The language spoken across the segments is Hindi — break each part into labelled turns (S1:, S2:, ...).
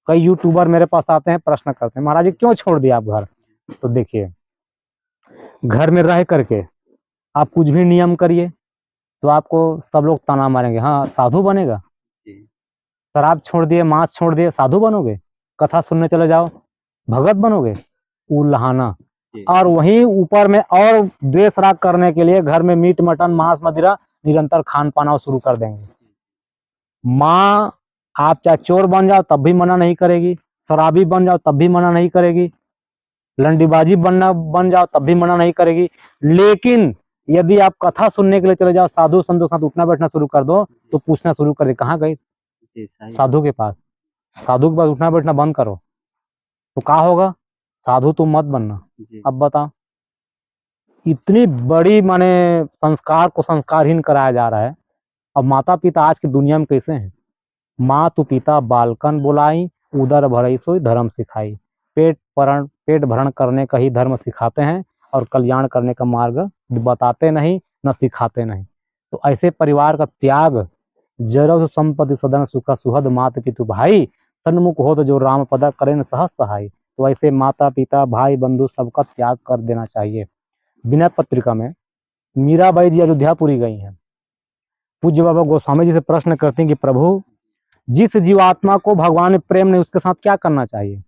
S1: कई यूट्यूबर मेरे पास आते हैं, प्रश्न करते हैं, महाराज जी क्यों छोड़ दिया आप घर? तो देखिए, घर में रह करके आप कुछ भी नियम करिए तो आपको सब लोग ताना मारेंगे, हाँ साधु बनेगा। शराब छोड़ दिए, मांस छोड़ दिए, साधु बनोगे? कथा सुनने चले जाओ, भगत बनोगे? उल्हाना। और वहीं ऊपर में और द्वेष राग करने के लिए घर में मीट मटन मांस मदिरा निरंतर खान पाना शुरू कर देंगे। माँ आप चाहे चोर बन जाओ तब भी मना नहीं करेगी, शराबी बन जाओ तब भी मना नहीं करेगी, लंडीबाजी बन जाओ तब भी मना नहीं करेगी। लेकिन यदि आप कथा सुनने के लिए चले जाओ, साधु संतों के साथ उठना बैठना शुरू कर दो, तो पूछना शुरू कर दे कहाँ गए? साधु के पास। साधु के पास उठना बैठना बंद करो तो क्या होगा? साधु तुम मत बनना। अब बताओ, इतनी बड़ी माने संस्कार को संस्कारहीन कराया जा रहा है। अब माता पिता आज की दुनिया में कैसे हैं? माँ तो पिता बालकन बुलाई, उदर भरई सोई धर्म सिखाई। पेट भरण करने का ही धर्म सिखाते हैं और कल्याण करने का मार्ग बताते नहीं, न सिखाते नहीं। तो ऐसे परिवार का त्याग, जरव संपत्ति सदन सुख सुहद मात पितु भाई, सन्मुख हो तो जो राम पद करें न सहज सहाय। तो ऐसे माता पिता भाई बंधु सबका त्याग कर देना चाहिए। विनय पत्रिका में मीराबाई जी अयोध्यापुरी गई हैं, पूज्य बाबा गोस्वामी जी से प्रश्न करती हैं कि प्रभु, जिस जीवात्मा को भगवान में प्रेम नहीं उसके साथ क्या करना चाहिए?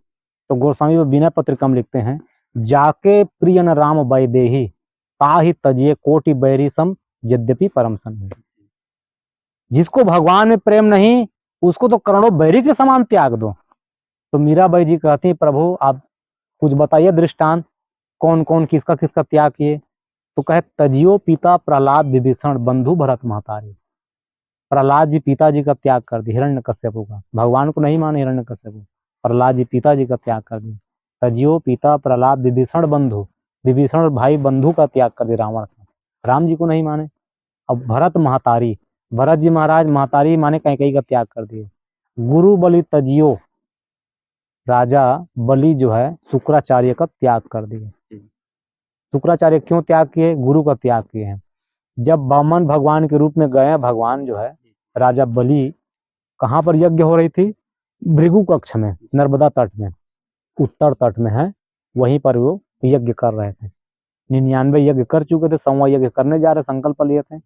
S1: तो गोस्वामी विनय पत्रिका में लिखते हैं, जाके प्रिय न राम वैदेही, ताहि तजिए कोटि बैरी सम यद्यपि परम सन। जिसको भगवान में प्रेम नहीं उसको तो करोड़ों बैरी के समान त्याग दो। तो मीराबाई जी कहती हैं, प्रभु आप कुछ बताइए दृष्टांत, कौन कौन किसका किसका त्याग किए? तो कहे, तजियो पिता प्रहलाद विभीषण बंधु भरत महतारी। प्रहलाद जी पिताजी का त्याग कर दिए, हिरण्यकश्यपु का, भगवान को नहीं माने हिरण्यकश्यपु, प्रहलाद जी पिताजी का त्याग कर दिए। तजियो पिता प्रहलाद विभीषण बंधु, विभीषण भाई बंधु का त्याग कर दिए रावण का, राम जी को नहीं माने। अब भरत महतारी, भरत जी महाराज महतारी माने कैकेयी का त्याग कर दिए। गुरु बलि तजियो, राजा बलि जो है शुक्राचार्य का त्याग कर दिए। शुक्राचार्य क्यों त्याग किए? गुरु का त्याग किए हैं। जब वामन भगवान के रूप में गए भगवान जो है राजा बलि, कहाँ पर यज्ञ हो रही थी? भृगु कक्ष में, नर्मदा तट में, उत्तर तट में है, वहीं पर वो यज्ञ कर रहे थे। 99 यज्ञ कर चुके थे, 100वां यज्ञ करने जा रहे, संकल्प लिए थे।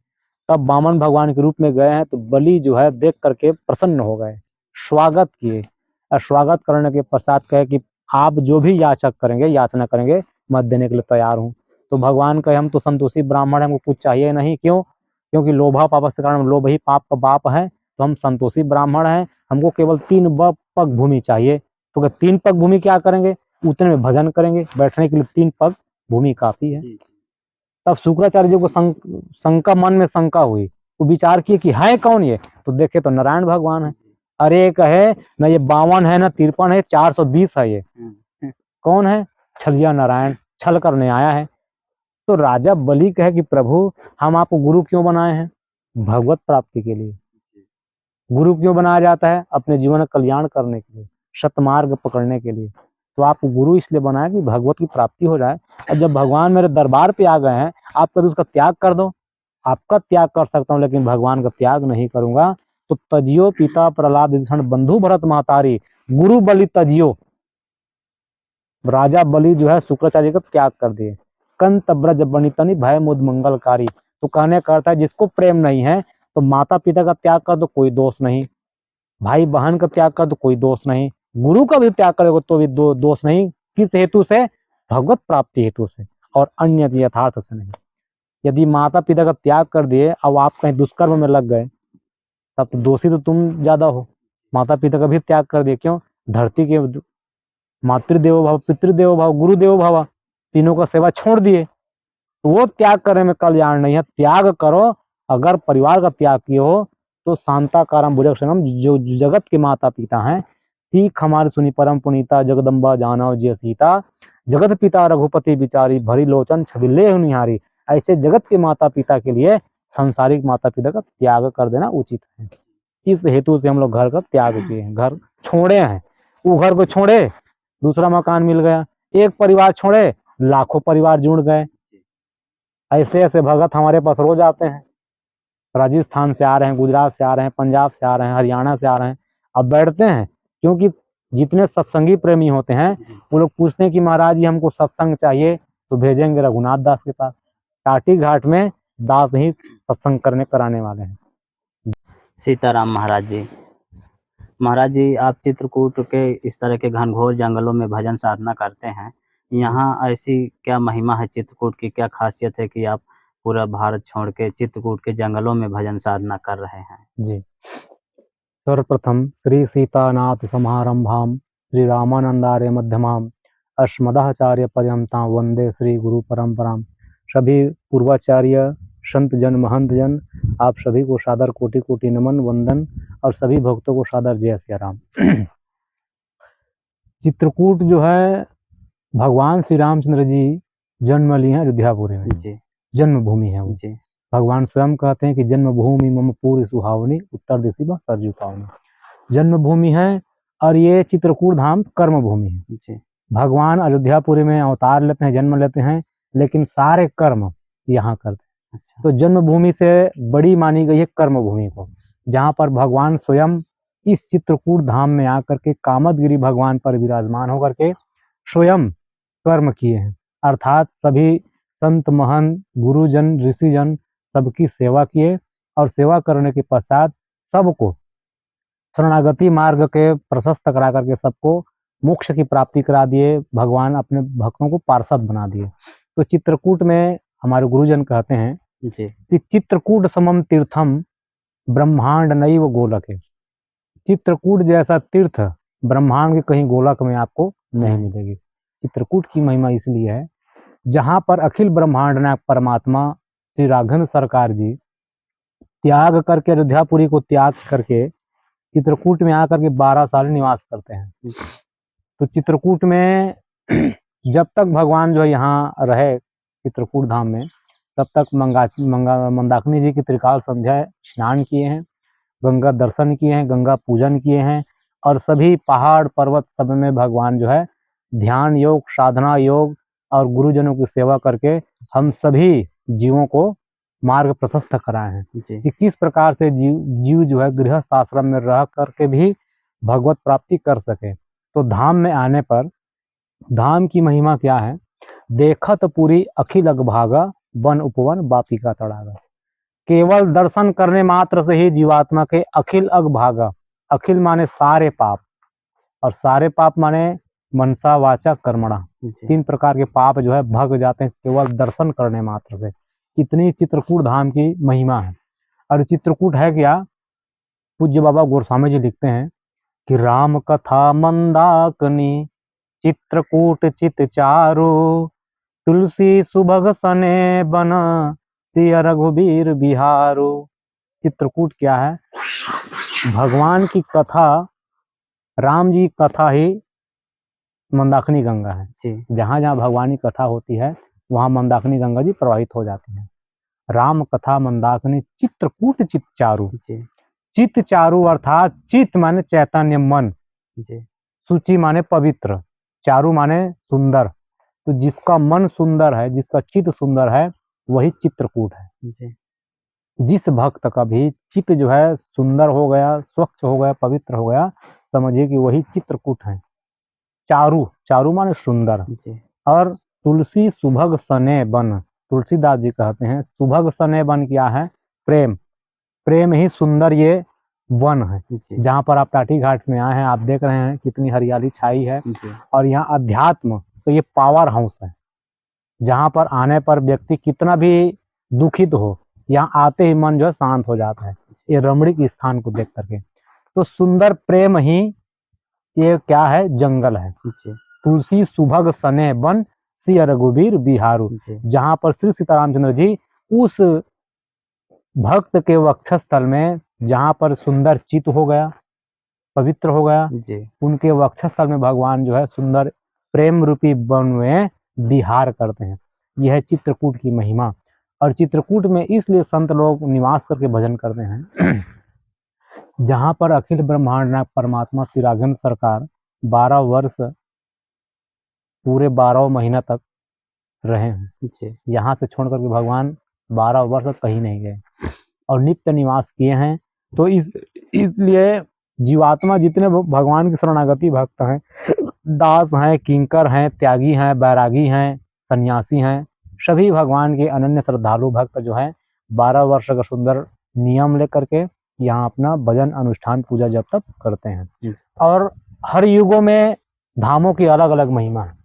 S1: तब वामन भगवान के रूप में गए हैं तो बलि जो है देख करके प्रसन्न हो गए, स्वागत किए, और स्वागत करने के पश्चात कहे कि आप जो भी याचक करेंगे, याचना करेंगे, मैं देने के लिए तैयार हूँ। तो भगवान कहे, हम तो संतोषी ब्राह्मण हैं, हमको कुछ चाहिए नहीं। क्यों? क्योंकि लोभा पाप के कारण, लोभ ही पाप का बाप है। तो हम संतोषी ब्राह्मण हैं, हमको केवल 3 पग भूमि चाहिए। तो 3 पग भूमि क्या करेंगे? उतने में भजन करेंगे, बैठने के लिए 3 पग भूमि काफी है। तब शुक्राचार्य जी को शंका, मन में शंका हुई, वो विचार किए कि है कौन ये? तो देखे तो नारायण भगवान है। अरे कहे न ये 52 है, न 53 है, 420 है ये। कौन है? छलिया नारायण, छल करने आया है। तो राजा बलि कहे कि प्रभु, हम आपको गुरु क्यों बनाए हैं? भगवत प्राप्ति के लिए। गुरु क्यों बनाया जाता है? अपने जीवन का कल्याण करने के लिए, सतमार्ग पकड़ने के लिए। तो आपको गुरु इसलिए बनाया कि भगवत की प्राप्ति हो जाए। और जब भगवान मेरे दरबार पे आ गए हैं, आप कभी उसका त्याग कर दो। आपका त्याग कर सकता हूँ लेकिन भगवान का त्याग नहीं करूंगा। तो तजियो पिता प्रहलाद विभीषण बंधु भरत महतारी, गुरु बलि तजियो, राजा बलि जो है शुक्राचार्य का त्याग कर दिए। कंत ब्रज बनितनि भय मुद मंगलकारी। तो कहने का अर्थ है, जिसको प्रेम नहीं है तो माता पिता का त्याग कर दो, कोई दोष नहीं। भाई बहन का त्याग कर दो, कोई दोष नहीं। गुरु का भी त्याग करोगे तो भी दोष नहीं। किस हेतु से? भगवत प्राप्ति हेतु से, और अन्य यथार्थ से नहीं। यदि माता पिता का त्याग कर दिए, अब आप कहीं दुष्कर्म में लग गए, तब तो दोषी तो तुम ज्यादा हो। माता पिता का भी त्याग कर दिए, क्यों? धरती के मातृदेवो भव, पितृदेवो भव, गुरुदेवो भव, तीनों का सेवा छोड़ दिए, तो वो त्याग करने में कल्याण नहीं है। त्याग करो। अगर परिवार का त्याग किए हो तो शांताकारम भुजगशयनम, जो जगत के माता पिता हैं, सीख हमारी सुनी परम पुनीता, जगदम्बा जानव जय सीता, जगत पिता रघुपति बिचारी, भरी लोचन छबिल्ले निहारी। ऐसे जगत के माता पिता के लिए संसारिक माता पिता का त्याग कर देना उचित है। इस हेतु से हम लोग घर का त्याग किए हैं, घर छोड़े हैं। वो घर को छोड़े, दूसरा मकान मिल गया। एक परिवार छोड़े, लाखों परिवार जुड़ गए। ऐसे ऐसे भगत हमारे पास रोज आते हैं, राजस्थान से आ रहे हैं, गुजरात से आ रहे हैं, पंजाब से आ रहे हैं, हरियाणा से आ रहे हैं। अब बैठते हैं, क्योंकि जितने सत्संगी प्रेमी होते हैं वो लोग पूछते हैं कि महाराज जी हमको सत्संग चाहिए, तो भेजेंगे रघुनाथ दास के पास। टाटी घाट में दास ही सत्संग कराने वाले हैं।
S2: सीताराम महाराज जी। महाराज जी, आप चित्रकूट के इस तरह के घनघोर जंगलों में भजन साधना करते हैं, यहाँ ऐसी क्या महिमा है चित्रकूट की, क्या खासियत है कि आप पूरा भारत छोड़ के चित्रकूट के जंगलों में भजन साधना कर रहे हैं?
S1: जी, सर्वप्रथम श्री सीतानाथ समारंभाम श्री रामानंदार्य मध्यमाम अस्मदाचार्य पर्यंता वंदे श्री गुरु परंपराम। सभी पूर्वाचार्य संत जन महंत जन आप सभी को सादर कोटि कोटि नमन वंदन और सभी भक्तों को सादर जय सिया राम। चित्रकूट जो है भगवान श्री रामचंद्र जी जन्म लिए हैं अयोध्यापुरी में,
S2: जी
S1: जन्मभूमि है वो।
S2: जी
S1: भगवान स्वयं कहते हैं कि जन्मभूमि मम पूरी सुहावनी उत्तर दिशा बा सरजू पावनी। जन्मभूमि है और ये चित्रकूट धाम कर्मभूमि है।
S2: जी
S1: भगवान अयोध्यापुरी में अवतार लेते हैं, जन्म लेते हैं, लेकिन सारे कर्म यहाँ करते हैं।
S2: अच्छा।
S1: तो जन्मभूमि से बड़ी मानी गई है कर्मभूमि को, जहाँ पर भगवान स्वयं इस चित्रकूट धाम में आकर के कामदगिरी भगवान पर विराजमान होकर के स्वयं कर्म किए हैं। अर्थात सभी संत महंत गुरुजन ऋषिजन सबकी सेवा किए और सेवा करने के पश्चात सबको शरणागति मार्ग के प्रशस्त करा करके सबको मोक्ष की प्राप्ति करा दिए। भगवान अपने भक्तों को पार्षद बना दिए। तो चित्रकूट में हमारे गुरुजन कहते हैं
S2: जी
S1: कि चित्रकूट समम तीर्थम ब्रह्मांड नैव गोलके। चित्रकूट जैसा तीर्थ ब्रह्मांड के कहीं गोलक में आपको नहीं मिलेगी। चित्रकूट की महिमा इसलिए है जहाँ पर अखिल ब्रह्मांड नायक परमात्मा श्री राघवेंद्र सरकार जी त्याग करके अयोध्यापुरी को त्याग करके चित्रकूट में आकर के 12 साल निवास करते हैं। तो चित्रकूट में जब तक भगवान जो है यहाँ रहे चित्रकूट धाम में, तब तक मंदाकिनी जी की त्रिकाल संध्या स्नान किए हैं, गंगा दर्शन किए हैं, गंगा पूजन किए हैं और सभी पहाड़ पर्वत सब में भगवान जो है ध्यान योग साधना योग और गुरुजनों की सेवा करके हम सभी जीवों को मार्ग प्रशस्त कराए हैं कि किस प्रकार से जीव जो है गृहस्थ आश्रम में रह करके भी भगवत प्राप्ति कर सके। तो धाम में आने पर धाम की महिमा क्या है, देखत पूरी अखिल अगभागा वन उपवन बापिका तड़ागा। केवल दर्शन करने मात्र से ही जीवात्मा के अखिल अगभागा, अखिल माने सारे पाप और सारे पाप माने मनसा वाचा कर्मणा, 3 प्रकार के पाप जो है भग जाते हैं केवल दर्शन करने मात्र से। इतनी चित्रकूट धाम की महिमा है। और चित्रकूट है क्या, पूज्य बाबा गोस्वामी जी लिखते हैं कि राम कथा मंदाकिनी चित्रकूट चित चारु तुलसी सुभग सने बन सिय रघुबीर बिहारो। चित्रकूट क्या है, भगवान की कथा, राम जी कथा ही मंदाकिनी गंगा है। जहाँ जहाँ भगवान की कथा होती है वहाँ मंदाकिनी गंगा जी प्रवाहित हो जाती हैं। राम कथा मंदाकिनी चित्रकूट चित चारु। चित चारु अर्थात चित माने चैतन्य मन, सूची माने पवित्र, चारु माने सुंदर। तो जिसका मन सुंदर है, जिसका चित्त सुंदर है वही चित्रकूट है। जिस भक्त का भी चित्त जो है सुंदर हो गया, स्वच्छ हो गया, पवित्र हो गया, समझिए कि वही चित्रकूट है। चारु, चारु माने सुंदर। और तुलसी सुभग सने बन, तुलसीदास जी कहते हैं सुभग सने बन क्या है, प्रेम, प्रेम ही सुंदर ये वन है। जहाँ पर आप टाटी घाट में आए हैं, आप देख रहे हैं कितनी हरियाली छाई है। और यहाँ अध्यात्म, तो ये पावर हाउस है जहाँ पर आने पर व्यक्ति कितना भी दुखित हो, यहाँ आते ही मन जो है शांत हो जाता है ये रमणीक स्थान को देख करके। तो सुंदर प्रेम ही ये क्या है, जंगल है। तुलसी सुभग सने बन सिय रघुबीर बिहारू, जहाँ पर श्री सीतारामचंद्र जी उस भक्त के वक्षस्थल में, जहाँ पर सुंदर चित्त हो गया, पवित्र हो गया, उनके वक्षस्थल में भगवान जो है सुंदर प्रेम रूपी वन में विहार करते हैं। यह है चित्रकूट की महिमा। और चित्रकूट में इसलिए संत लोग निवास करके भजन करते हैं जहाँ पर अखिल ब्रह्मांड नायक परमात्मा श्री राघवेंद्र सरकार 12 वर्ष पूरे 12 महीना तक रहे हैं। यहाँ से छोड़ करके भगवान 12 वर्ष तक कहीं नहीं गए और नित्य निवास किए हैं। तो इसलिए जीवात्मा जितने भगवान की शरणागति भक्त हैं, दास हैं, किंकर हैं, त्यागी हैं, बैरागी हैं, सन्यासी हैं, सभी भगवान के अनन्य श्रद्धालु भक्त जो हैं 12 वर्ष का सुंदर नियम लेकर के यहाँ अपना भजन अनुष्ठान पूजा जब तक करते हैं। और हर युगों में धामों की अलग अलग महिमा है।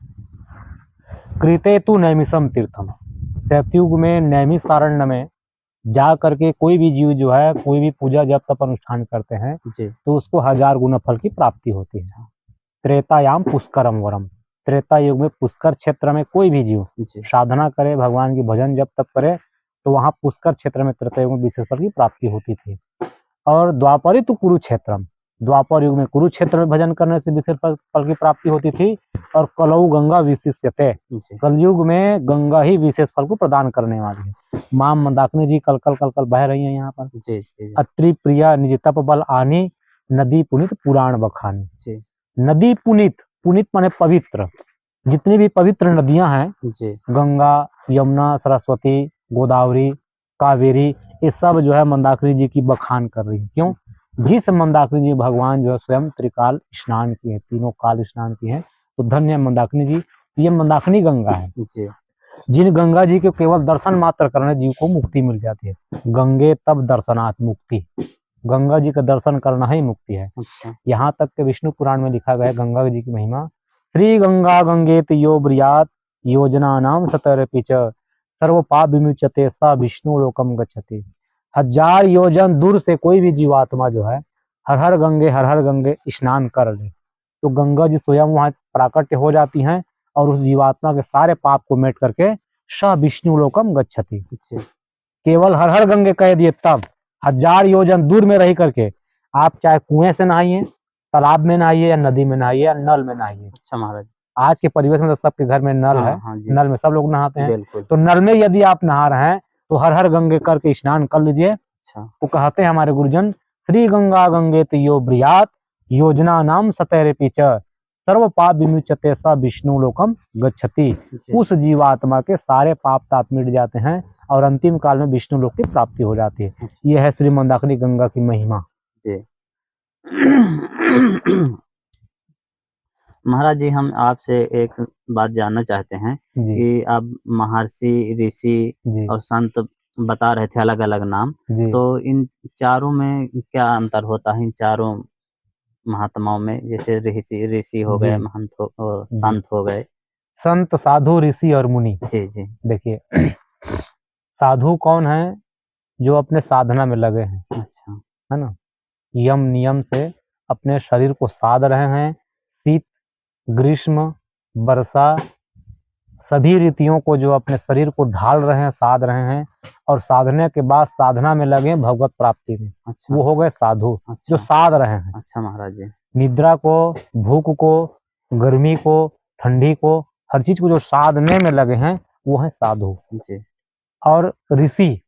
S1: कृते तु नैमिषम तीर्थम, सतयुग में नैमिषारण्य में जा करके कोई भी जीव जो है कोई भी पूजा जब तक अनुष्ठान करते हैं तो उसको 1000 गुना फल की प्राप्ति होती है। त्रेतायाम पुष्करम वरम, त्रेता युग में पुष्कर क्षेत्र में कोई भी जीव साधना करे, भगवान की भजन जब तक करे तो वहाँ पुष्कर क्षेत्र में त्रेता युग में विशेष फल की प्राप्ति होती थी। और द्वापरी तो कुरुक्षेत्रम, द्वापर युग में कुरुक्षेत्र में भजन करने से विशेष फल की प्राप्ति होती थी। और कलऊ गंगा विशिष्यते, कलयुग में गंगा ही विशेष फल को प्रदान करने वाली है। मां मंदाकिनी जी कल कल बह रही हैं यहाँ पर। अत्रि प्रिया निज तप बल आनी, नदी पुनित पुराण बखानी। नदी पुनित, पुनित माने पवित्र, जितनी भी पवित्र नदियां हैं गंगा, यमुना, सरस्वती, गोदावरी, कावेरी, ये सब जो है मंदाकिनी जी की बखान कर रही है। क्यों? जिस मंदाकिनी जी भगवान जो है स्वयं त्रिकाल स्नान की है, तीनों काल स्नान की है, तो धन्य मंदाकिनी जी। ये मंदाकिनी गंगा है जिन गंगा जी के केवल दर्शन मात्र करने जीव को मुक्ति मिल जाती है। गंगे तब दर्शनात् मुक्ति, गंगा जी का दर्शन करना ही मुक्ति है। यहाँ तक के विष्णु पुराण में लिखा गया है गंगा जी की महिमा। श्री गंगा गंगेत यो ब्रियात योजना नाम सतरपि च, सर्व पाप विमुच्यते स विष्णु लोकम गच्छति। 1000 योजन दूर से कोई भी जीवात्मा जो है हर हर गंगे स्नान कर ले तो गंगा जी स्वयं वहां प्राकट्य हो जाती हैं और उस जीवात्मा के सारे पाप को मेट करके स विष्णु लोकम गच्छति। केवल हर हर गंगे कह दिए तब 1000 योजन दूर में रह करके आप चाहे कुएं से नहाइए, तालाब में नहाइए, या नदी में नहाइए, या नल में नहाइए। अच्छा महाराज, आज के परिवेश में तो सबके घर में नल है। नल में सब लोग नहाते हैं। तो नल में यदि आप नहा रहे हैं तो हर हर गंगे करके स्नान कर लीजिए। वो कहते हैं हमारे गुरुजन, श्री गंगा गंगेत यो ब्रियात योजना नाम सतरपि च, सर्व पाप विमुच्यते स विष्णु लोकम गच्छति। उस जीवात्मा के सारे पाप ताप मिट जाते हैं और अंतिम काल में विष्णु लोक की प्राप्ति हो जाती है। यह है श्री मंदाकिनी गंगा की महिमा।
S2: महाराज जी, हम आपसे एक बात जानना चाहते हैं कि आप महर्षि, ऋषि और संत बता रहे थे अलग अलग नाम, तो इन चारों में क्या अंतर होता है? इन चारों महात्माओं में, जैसे ऋषि हो गए, महंत हो, संत हो गए।
S1: संत, साधु, ऋषि और मुनि।
S2: जी जी।
S1: देखिए, साधु कौन है? जो अपने साधना में लगे हैं।
S2: अच्छा,
S1: है ना, यम नियम से अपने शरीर को साध रहे हैं। शीत, ग्रीष्म, वर्षा, सभी ऋतुओं को जो अपने शरीर को ढाल रहे हैं, साध रहे हैं, और साधने के बाद साधना में लगे भगवत प्राप्ति में। अच्छा, वो हो गए साधु। अच्छा, जो साध रहे हैं।
S2: अच्छा महाराज जी।
S1: निद्रा को, भूख को, गर्मी को, ठंडी को, हर चीज को जो साधने में लगे हैं वो है साधु जी। और ऋषि,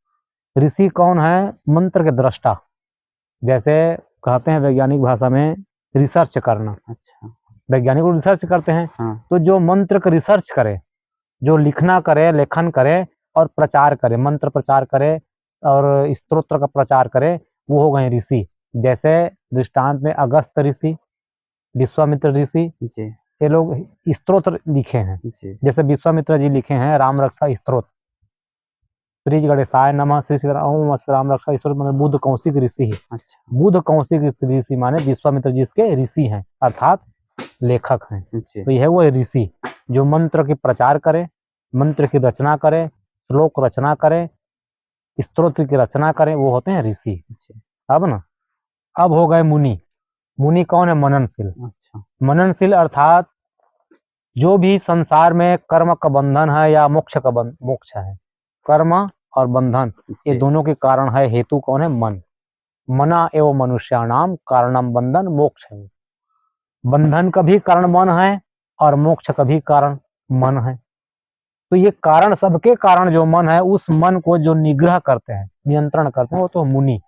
S1: ऋषि कौन है? मंत्र के दृष्टा, जैसे कहते हैं वैज्ञानिक भाषा में रिसर्च करना। अच्छा, वैज्ञानिक रिसर्च करते हैं। हाँ। तो जो मंत्र का रिसर्च करे, जो लिखना करे, लेखन करे और प्रचार करे, मंत्र प्रचार करे और स्तोत्र का प्रचार करे, वो हो गए ऋषि। जैसे दृष्टांत में अगस्त ऋषि, विश्वामित्र ऋषि, ये लोग स्तोत्र लिखे हैं। जैसे विश्वामित्र जी लिखे हैं राम रक्षा स्तोत्र, श्री गणेशाय नमः, श्री ओम राम रक्षा स्तोत्र, मतलब बुद्ध कौशिक ऋषि है। अच्छा, बुद्ध कौशिक ऋषि माने विश्वामित्र जी इसके ऋषि हैं, अर्थात लेखक हैं। तो यह वो ऋषि जो मंत्र के प्रचार करे, मंत्र की रचना करे, श्लोक रचना करे, स्तोत्र की रचना करे, वो होते हैं ऋषि। अब हो गए मुनि। मुनि कौन है? मननशील। अच्छा, मननशील अर्थात जो भी संसार में कर्म का बंधन है या मोक्ष का मोक्ष है, कर्म और बंधन ये दोनों के कारण है। हेतु कौन है? मन। मना एवं मनुष्याणाम कारणम बंधन मोक्ष है। बंधन का भी कारण मन है और मोक्ष का भी कारण मन है। तो ये कारण, सबके कारण जो मन है, उस मन को जो निग्रह करते हैं, नियंत्रण करते हैं, वो तो मुनि।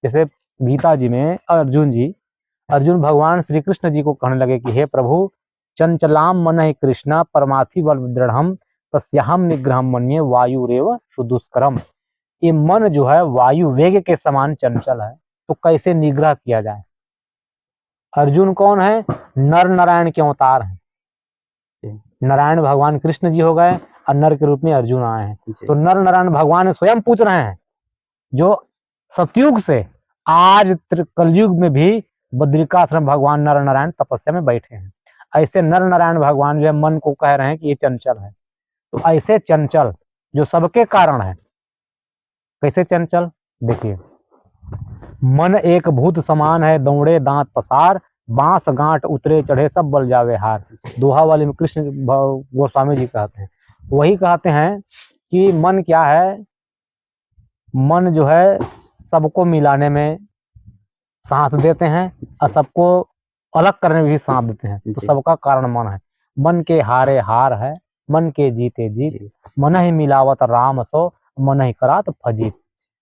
S1: जैसे गीता जी में अर्जुन भगवान श्री कृष्ण जी को कहने लगे कि हे प्रभु, चंचलाम मन कृष्णा परमाथि बल दृढ़ तस्याहम निग्रहम मन्ये वायुरेव सुदुष्करम। ये मन जो है वायु वेग के समान चंचल है, तो कैसे निग्रह किया जाए? अर्जुन कौन है? नर नारायण के अवतार हैं।
S2: जी,
S1: नारायण भगवान कृष्ण जी हो गए और नर के रूप में अर्जुन आए हैं।
S2: जी,
S1: तो नर नारायण भगवान स्वयं पूछ रहे हैं, जो सतयुग से आज कलयुग में भी बद्रिकाश्रम भगवान नर नारायण तपस्या में बैठे हैं। ऐसे नर नारायण भगवान जो है मन को कह रहे हैं कि ये चंचल है। तो ऐसे चंचल जो सबके कारण है, कैसे चंचल? देखिए, मन एक भूत समान है, दौड़े दांत पसार, बांस गांठ उतरे चढ़े सब बल जावे हार। दोहा वाले में कृष्ण गोस्वामी जी कहते हैं, वही कहते हैं कि मन क्या है? मन जो है सबको मिलाने में साथ देते हैं और सबको अलग करने में भी साथ देते हैं। तो
S2: जी।
S1: सबका कारण मन है। मन के हारे हार है, मन के जीते जीत,
S2: जी,
S1: मन ही मिलावत राम सो, मन ही करात फजीत।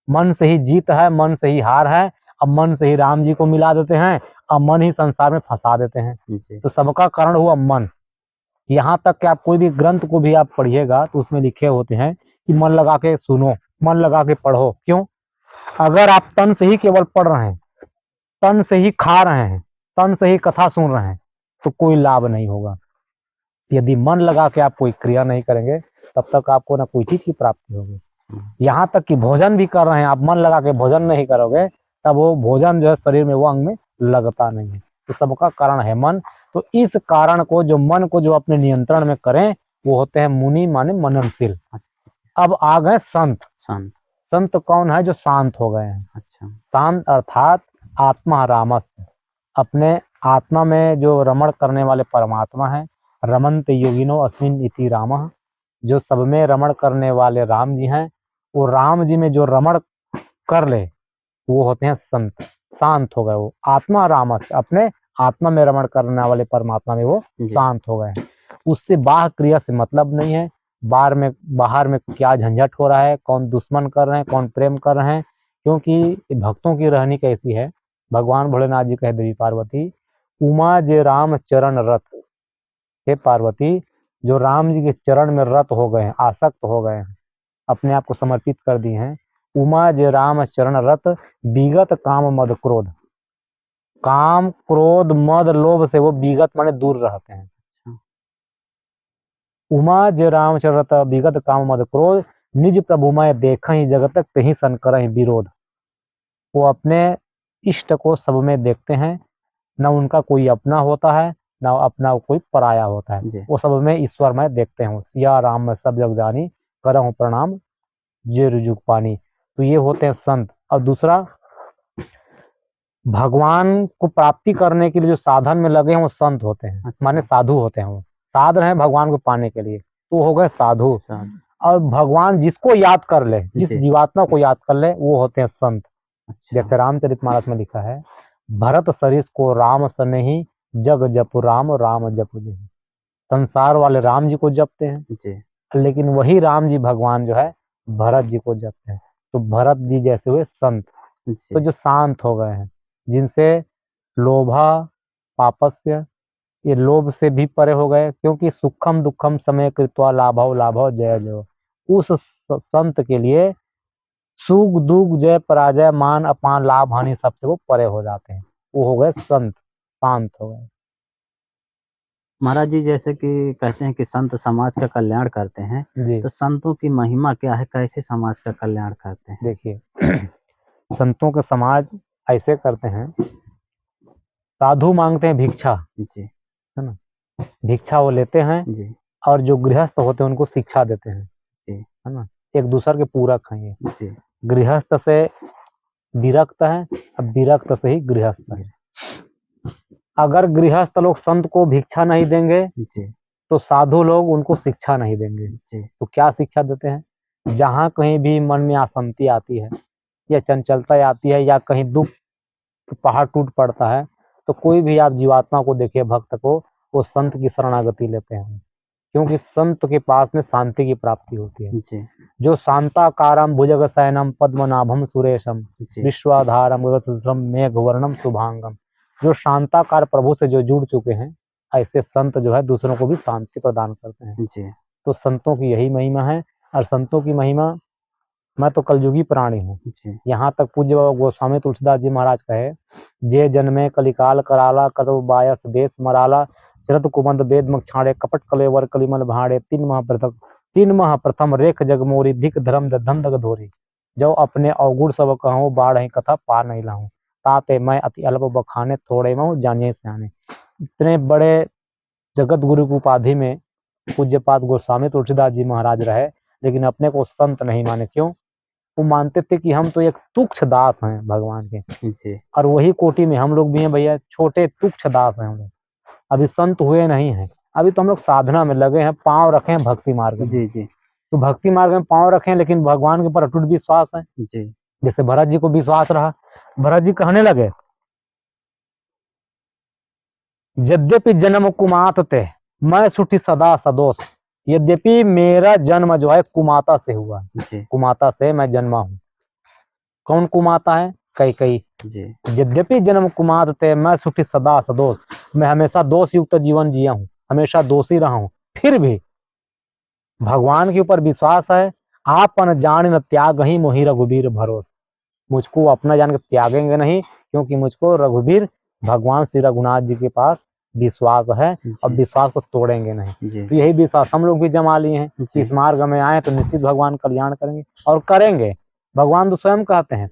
S1: मन से ही जीत है, मन से ही हार है, अब मन से ही राम जी को मिला देते हैं, अब मन ही संसार में फंसा देते हैं।
S2: जी,
S1: तो सबका कारण हुआ मन। यहाँ तक कि आप कोई भी ग्रंथ को भी आप पढ़िएगा तो उसमें लिखे होते हैं कि मन लगा के सुनो, मन लगा के पढ़ो। क्यों? अगर आप तन से ही केवल पढ़ रहे हैं, तन से ही खा रहे हैं, तन से ही कथा सुन रहे हैं, तो कोई लाभ नहीं होगा। यदि मन लगा के आप कोई क्रिया नहीं करेंगे, तब तक आपको ना कोई चीज की प्राप्ति होगी। यहाँ तक कि भोजन भी कर रहे हैं, आप मन लगा के भोजन नहीं करोगे, तब वो भोजन जो है शरीर में, वो अंग में लगता नहीं है। तो सबका कारण है मन। तो इस कारण को, जो मन को जो अपने नियंत्रण में करें, वो होते हैं मुनि, माने मननशील। अब आ गए संत।
S2: संत।
S1: संत कौन है? जो शांत हो गए हैं।
S2: अच्छा,
S1: शांत अर्थात आत्मा रामस्य, अपने आत्मा में जो रमण करने वाले परमात्मा है। रमन्त योगिनो अस्मिन् इति रामः, जो सब में रमण करने वाले राम जी हैं। वो राम जी में जो रमण कर ले, वो होते हैं संत। शांत हो गए, वो आत्मा रामस्य, अपने आत्मा में रमण करने वाले परमात्मा में वो
S2: जी।
S1: शांत हो गए हैं। उससे बाह्य क्रिया से मतलब नहीं है। बाहर में क्या झंझट हो रहा है, कौन दुश्मन कर रहे हैं, कौन प्रेम कर रहे हैं। क्योंकि भक्तों की रहनी कैसी है? भगवान भोलेनाथ जी कहे देवी पार्वती, उमा जे राम चरण रत। हे पार्वती, जो राम जी के चरण में रत हो गए हैं, आसक्त हो गए हैं, अपने आप को समर्पित कर दिए हैं। उमा जे राम चरण रत, विगत काम मद क्रोध। काम क्रोध मद लोभ से वो विगत माने दूर रहते हैं। उमा जे राम चरण रत, विगत काम मद क्रोध, निज प्रभु मैं देख ही जगत कहीं सन करहि विरोध। वो अपने इष्ट को सब में देखते हैं, न उनका कोई अपना होता है, न अपना कोई पराया होता है।
S2: जी।
S1: वो सब में ईश्वर में देखते हैं। सिया राम में सब जग जानी, करहूँ प्रणाम जे रुजुक पानी। तो ये होते हैं संत। और दूसरा, भगवान को प्राप्ति करने के लिए जो साधन में लगे हैं, वो संत होते हैं।
S2: अच्छा।
S1: माने साधु होते हैं। वो साधन है भगवान को पाने के लिए, तो हो गए साधु। और भगवान जिसको याद कर ले, जिस
S2: जी।
S1: जीवात्मा को याद कर ले, वो होते हैं संत।
S2: अच्छा,
S1: जैसे रामचरितमानस में लिखा है, भरत सरिस को राम सनेही, जग जप राम राम जप जही। संसार वाले राम जी को जपते हैं,
S2: जी,
S1: लेकिन वही राम जी भगवान जो है भरत जी को जपते हैं। तो भरत जी जैसे हुए संत। तो जो
S2: जी,
S1: शांत हो गए हैं, जिनसे लोभा पापस्य, ये लोभ से भी परे हो गए। क्योंकि सुखम दुखम समय कृत्वा लाभव लाभव जय जय। उस संत के लिए सुख दुख जय पराजय मान अपमान लाभ हानि सबसे वो परे हो जाते हैं। वो हो गए संत, शांत हो गए।
S2: महाराज जी, जैसे कि कहते हैं कि संत समाज का कल्याण करते हैं,
S1: जी
S2: तो संतों की महिमा क्या है? कैसे समाज का कल्याण करते हैं?
S1: देखिए, संतों के समाज ऐसे करते हैं। साधु मांगते हैं भिक्षा,
S2: जी,
S1: है ना, भिक्षा वो लेते हैं।
S2: जी,
S1: और जो गृहस्थ होते हैं उनको शिक्षा देते हैं,
S2: जी,
S1: है ना। एक दूसरे के पूरक हैं ये।
S2: जी,
S1: गृहस्थ से विरक्त है, अब विरक्त से ही गृहस्थ है। अगर गृहस्थ लोग संत को भिक्षा नहीं देंगे,
S2: जी,
S1: तो साधु लोग उनको शिक्षा नहीं देंगे।
S2: जी,
S1: तो क्या शिक्षा देते हैं? जहाँ कहीं भी मन में अशांति आती है, या चंचलता आती है, या कहीं दुख पहाड़ टूट पड़ता है, तो कोई भी आप जीवात्मा को देखिए, भक्त को, वो संत की शरणागति लेते हैं। क्योंकि संत के पास में शांति की प्राप्ति होती है।
S2: जी,
S1: जो शांताकारम भुजगशयनम पद्मनाभम सुरेशम,
S2: जी,
S1: विश्वाधारम गगनसदृशम मेघवर्णम शुभांगम। जो शांताकार प्रभु से जो जुड़ चुके हैं, ऐसे संत जो है दूसरों को भी शांति प्रदान करते हैं।
S2: जी,
S1: तो संतों की यही महिमा है। और संतों की महिमा मैं तो कलयुगी प्राणी हूँ।
S2: जी
S1: यहाँ तक पूज्य बाबा गोस्वामी तुलसीदास जी महाराज कहे, जे जन्मे कलिकाल कराला कतव बायस देश मराला चरत कुबंद वेद मक छाड़े कपट कलेवर कलिमल भाड़े तीन माह प्रथम रेख जगमोरी धिक धर्म धन दग धोरी जो अपने अवगुण सब कहूँ बाढ़ ही कथा पा नहीं लाऊं ताते मैं अति अल्प बखाने थोड़े महूँ जानिए सियाने। इतने बड़े जगत गुरु की उपाधि में पूज्यपाद गोस्वामी तुलसीदास जी महाराज रहे, लेकिन अपने को संत नहीं माने। क्यों? वो मानते थे कि हम तो एक तुच्छ दास हैं भगवान के,
S2: जी
S1: और वही कोटि में हम लोग भी हैं भैया, छोटे तुच्छ दास हैं हम लोग, अभी संत हुए नहीं हैं। अभी तो हम लोग साधना में लगे हैं, पांव रखे हैं भक्ति मार्ग में।
S2: जी जी
S1: तो भक्ति मार्ग में पांव रखे हैं, लेकिन भगवान के ऊपर अटूट विश्वास है।
S2: जी
S1: जैसे भरत जी को विश्वास रहा, भरत जी कहने लगे, यद्यपि जन्म कुमात ते मैं सुठी सदा सदोष। यद्यपि मेरा जन्म जो है कुमाता से हुआ,
S2: जी
S1: कुमाता से मैं जन्मा हूँ। कौन कुमाता है? कैकेयी।
S2: जी
S1: यद्यपि जन्म कुमात ते मैं सुठी सदा सदोष, मैं हमेशा दोष युक्त जीवन जिया हूँ, हमेशा दोषी रहा हूँ, फिर भी भगवान के ऊपर विश्वास है। आपन जान न त्याग ही मोहि रघुबीर भरोस। मुझको अपना जान के त्यागेंगे नहीं, क्योंकि मुझको रघुबीर भगवान श्री रघुनाथ जी के पास विश्वास है, और
S2: जी
S1: विश्वास को तोड़ेंगे नहीं।
S2: जी
S1: तो यही विश्वास हम लोग भी जमा लिए हैं कि
S2: जी
S1: इस मार्ग में आए तो निश्चित भगवान कल्याण करेंगे, और करेंगे। भगवान तो स्वयं कहते हैं,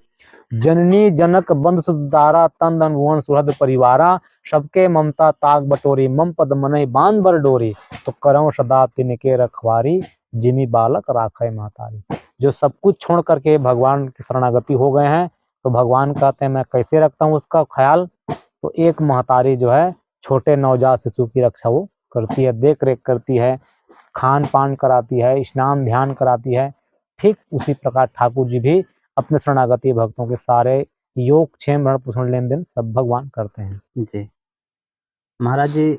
S1: जननी जनक बंधु सुदारा तन धन भुवन सुहृद परिवारा सबके ममता ताग बटोरी मम पद मनहि बांध बर डोरी तो करऊं सदा तिनके रखवारी जिमी बालक राखे महतारी। जो सब कुछ छोड़ करके भगवान की शरणागति हो गए हैं, तो भगवान कहते हैं मैं कैसे रखता हूँ उसका ख्याल। तो एक महतारी जो है छोटे नवजात शिशु की रक्षा वो करती है, देख रेख करती है, खान पान कराती है, स्नान ध्यान कराती है। ठीक उसी प्रकार ठाकुर जी भी अपने शरणागति भक्तों के सारे योग क्षेम भरण पोषण लेन देन सब भगवान करते हैं।
S2: जी महाराज जी,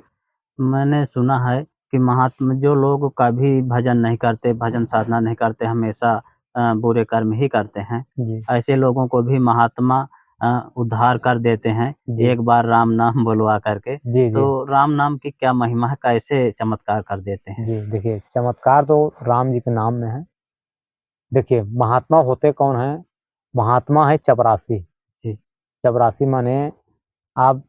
S2: मैंने सुना है कि महात्मा जो लोग कभी भजन नहीं करते, भजन साधना नहीं करते, हमेशा बुरे कर्म ही करते हैं,
S1: जी
S2: ऐसे लोगों को भी महात्मा उद्धार कर देते हैं
S1: जी
S2: एक बार राम नाम बुलवा करके।
S1: जी जी
S2: तो राम नाम की क्या महिमा है, कैसे चमत्कार कर देते हैं?
S1: जी देखिए, चमत्कार तो राम जी के नाम में है। देखिए, महात्मा होते कौन है? महात्मा है चपरासी।
S2: जी
S1: चपरासी माने, आप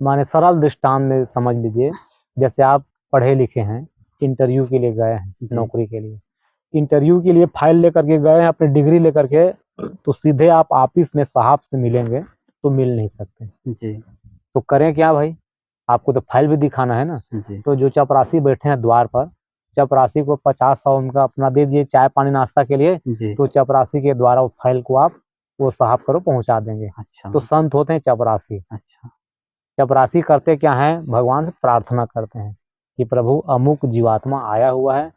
S1: माने सरल दृष्टांत में समझ लीजिए, जैसे आप पढ़े लिखे हैं, इंटरव्यू के लिए गए हैं
S2: जी
S1: नौकरी के लिए, इंटरव्यू के लिए फाइल लेकर के गए हैं अपनी डिग्री लेकर के, तो सीधे आप ऑफिस में साहब से मिलेंगे तो मिल नहीं सकते।
S2: जी
S1: तो करें क्या भाई? आपको तो फाइल भी दिखाना है ना।
S2: जी
S1: तो जो चपरासी बैठे हैं द्वार पर, चपरासी को 50-100 उनका अपना दे दिए चाय पानी नाश्ता के लिए,
S2: जी
S1: तो चपरासी के द्वारा उस फाइल को आप वो साहब करो पहुंचा देंगे।
S2: अच्छा
S1: तो संत होते हैं चपरासी।
S2: अच्छा
S1: चपरासी करते क्या है? भगवान से प्रार्थना करते हैं कि प्रभु अमुक जीवात्मा आया हुआ है,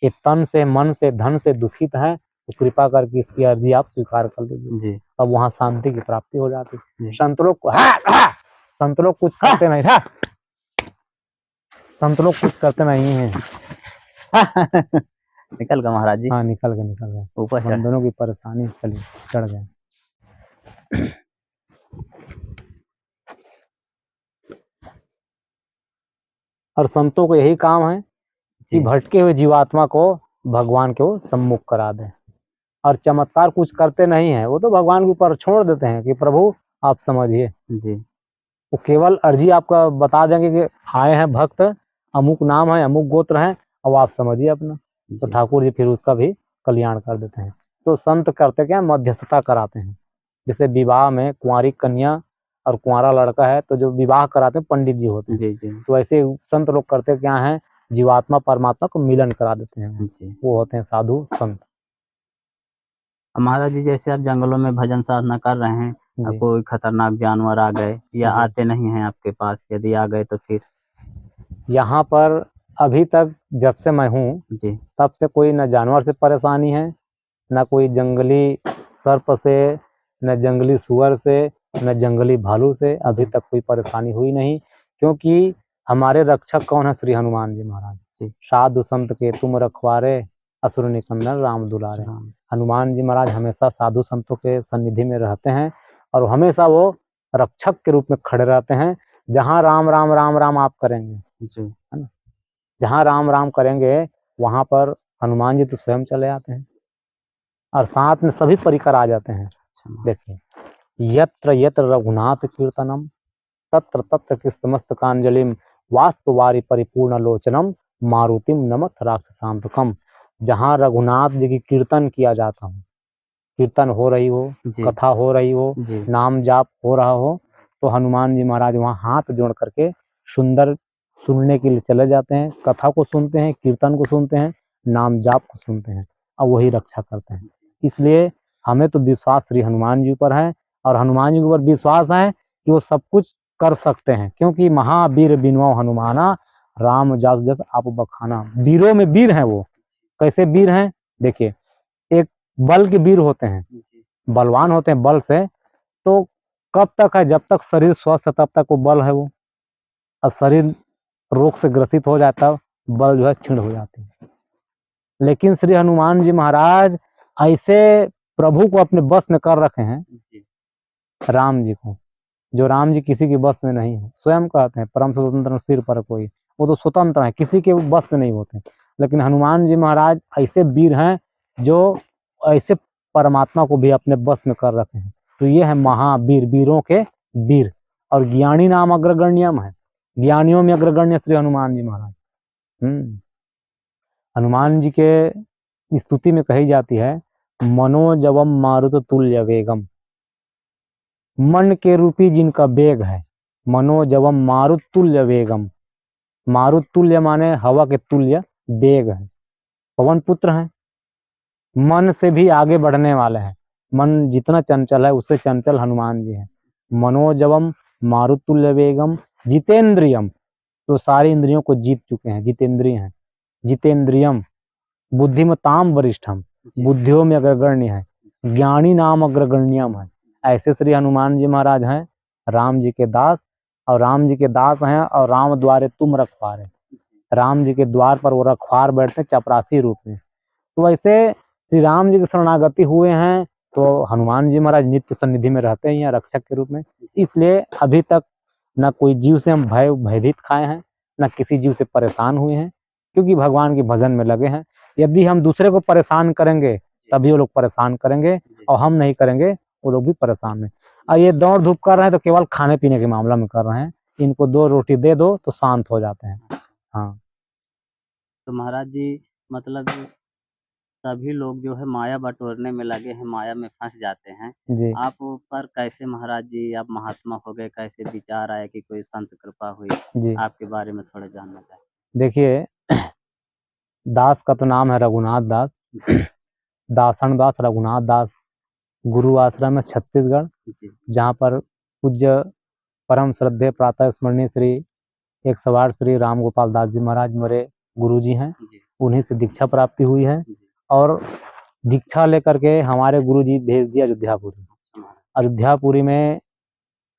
S1: ये तन से मन से धन से दुखित है, तो कृपा करके इसकी अर्जी आप स्वीकार कर लीजिए।
S2: जी
S1: अब वहां शांति की प्राप्ति हो जाती है।
S2: जी
S1: संत लोग संत लोग कुछ करते नहीं था, संत लोग कुछ करते नहीं है।
S2: निकल गया महाराज जी,
S1: हाँ, निकल गए
S2: ऊपर चढ़।
S1: बंधनों की परेशानी चली, चढ़ गए। और संतों को यही काम है कि
S2: जी
S1: भटके हुए जीवात्मा को भगवान को सम्मुख करा दें। और चमत्कार कुछ करते नहीं है, वो तो भगवान के ऊपर छोड़ देते हैं कि प्रभु आप समझिए।
S2: जी
S1: वो केवल अर्जी आपका बता देंगे कि आए हैं भक्त, अमुक नाम है, अमुक गोत्र है, अब आप समझिए अपना। तो
S2: जी
S1: ठाकुर जी फिर उसका भी कल्याण कर देते हैं। तो संत करते क्या? मध्यस्थता कराते हैं। जैसे विवाह में कुंवारी कन्या और कुंवारा लड़का है, तो जो विवाह कराते हैं पंडित जी होते हैं।
S2: जी जी
S1: तो ऐसे संत लोग करते क्या है? जीवात्मा परमात्मा को मिलन करा देते हैं।
S2: जी।
S1: वो होते हैं साधु संत।
S2: महाराज जी, जैसे आप जंगलों में भजन साधना कर रहे हैं,
S1: जी
S2: कोई खतरनाक जानवर आ गए या
S1: जी।
S2: आते नहीं हैं आपके पास, यदि आ गए तो फिर?
S1: यहाँ पर अभी तक जब से मैं हूँ,
S2: जी
S1: तब से कोई न जानवर से परेशानी है, न कोई जंगली सर्प से, न जंगली सुअर से, न जंगली भालू से अभी
S2: जी
S1: तक कोई परेशानी हुई नहीं। क्योंकि हमारे रक्षक कौन है? श्री हनुमान जी महाराज।
S2: जी
S1: साधु संत के तुम रखवारे, असुर निकंदन राम दुलारे।
S2: राम
S1: हनुमान जी महाराज हमेशा साधु संतों के सन्निधि में रहते हैं, और हमेशा वो रक्षक के रूप में खड़े रहते हैं। जहाँ राम राम राम राम आप करेंगे,
S2: जी
S1: है ना, जहाँ राम राम करेंगे वहां पर हनुमान जी तो स्वयं चले आते हैं। और साथ में सभी परिकर आ जाते हैं।
S2: अच्छा महाराज।
S1: देखिए, यत्र यत्र रघुनाथ कीर्तनम तत्र तत्र कृष्णमस्तकांजलिम वास्तुवारी परिपूर्ण लोचनम मारुतिम नमत राक्षसांतकम। जहाँ रघुनाथ जी की कीर्तन किया जाता हो, कीर्तन हो रही हो,
S2: जी
S1: कथा हो रही हो,
S2: जी
S1: नाम जाप हो रहा हो, तो हनुमान जी महाराज वहाँ हाथ जोड़ करके सुंदर सुनने के लिए चले जाते हैं, कथा को सुनते हैं, कीर्तन को सुनते हैं, नाम जाप को सुनते हैं और वही रक्षा करते हैं। इसलिए हमें तो विश्वास श्री हनुमान जी पर है और हनुमान जी के ऊपर विश्वास है कि वो सब कुछ कर सकते हैं, क्योंकि महावीर बिनवा हनुमाना राम जस जस आप बखाना। वीरों में वीर हैं वो। कैसे वीर हैं? देखिए, एक बल के वीर होते हैं,
S2: जी
S1: बलवान होते हैं बल से, तो कब तक है? जब तक शरीर स्वस्थ है तब तक वो बल है वो, और शरीर रोग से ग्रसित हो जाता है, बल जो है क्षीण हो जाती है। लेकिन श्री हनुमान जी महाराज ऐसे प्रभु को अपने बस में कर रखे हैं,
S2: जी
S1: राम जी को, जो राम जी किसी के बस में नहीं है। स्वयं कहते हैं परम स्वतंत्र सिर पर कोई, वो तो स्वतंत्र है, किसी के बस में नहीं होते। लेकिन हनुमान जी महाराज ऐसे वीर हैं जो ऐसे परमात्मा को भी अपने बस में कर रखे हैं। तो ये है महावीर, वीरों के वीर। और ज्ञानी नाम अग्रगण्यम है, ज्ञानियों में अग्रगण्य श्री हनुमान जी महाराज। हनुमान जी के स्तुति में कही जाती है, मनोजवम मारुत तुल्य वेगम। मन के रूपी जिनका वेग है, मनोजवम मारुत तुल्य वेगम। मारुत तुल्य माने हवा के तुल्य वेग है, पवन पुत्र है, मन से भी आगे बढ़ने वाले हैं। मन जितना चंचल है उससे चंचल हनुमान जी हैं। मनोजवम मारुत तुल्य वेगम जितेंद्रियम, तो सारी इंद्रियों को जीत चुके हैं, जितेंद्रिय हैं। जितेंद्रियम बुद्धिमताम वरिष्ठम, बुद्धियों में अग्रगण्य है। ज्ञानी नाम अग्रगण्यम है। ऐसे श्री हनुमान जी महाराज हैं, राम जी के दास, और राम जी के दास हैं और राम द्वारे तुम रखवारे। राम जी के द्वार पर वो रखवार बैठते हैं चपरासी रूप में। तो ऐसे श्री राम जी के शरणागति हुए हैं, तो हनुमान जी महाराज नित्य सन्निधि में रहते हैं यहाँ रक्षक के रूप में। इसलिए अभी तक न कोई जीव से हम भयभीत खाए हैं, न किसी जीव से परेशान हुए हैं, क्योंकि भगवान के भजन में लगे हैं। यदि हम दूसरे को परेशान करेंगे तभी वो लोग परेशान करेंगे, और हम नहीं करेंगे वो लोग भी परेशान है। और ये दौड़ धूप कर रहे हैं तो केवल खाने पीने के मामला में कर रहे हैं। इनको 2 रोटी दे दो तो शांत हो जाते हैं। हाँ
S2: तो महाराज जी, मतलब सभी लोग जो है माया बटोरने में लगे हैं, माया में फंस जाते हैं।
S1: जी
S2: आप पर कैसे महाराज जी आप महात्मा हो गए, कैसे विचार आया कि कोई संत कृपा हुई?
S1: जी।
S2: आपके बारे में थोड़ा जानना चाहें।
S1: देखिए, दास का तो नाम है रघुनाथ दास, दासन दास रघुनाथ दास। गुरु आश्रम है छत्तीसगढ़,
S2: जी
S1: जहाँ पर पूज्य परम श्रद्धेय प्रातः स्मरणीय श्री 108 श्री राम गोपाल दास जी महाराज मेरे गुरु जी हैं।
S2: जी
S1: उन्हीं से दीक्षा प्राप्ति हुई है,
S2: जी।
S1: और दीक्षा लेकर के हमारे गुरु जी भेज दिया अयोध्यापुरी।
S2: अच्छा महाराज।
S1: अयोध्यापुरी में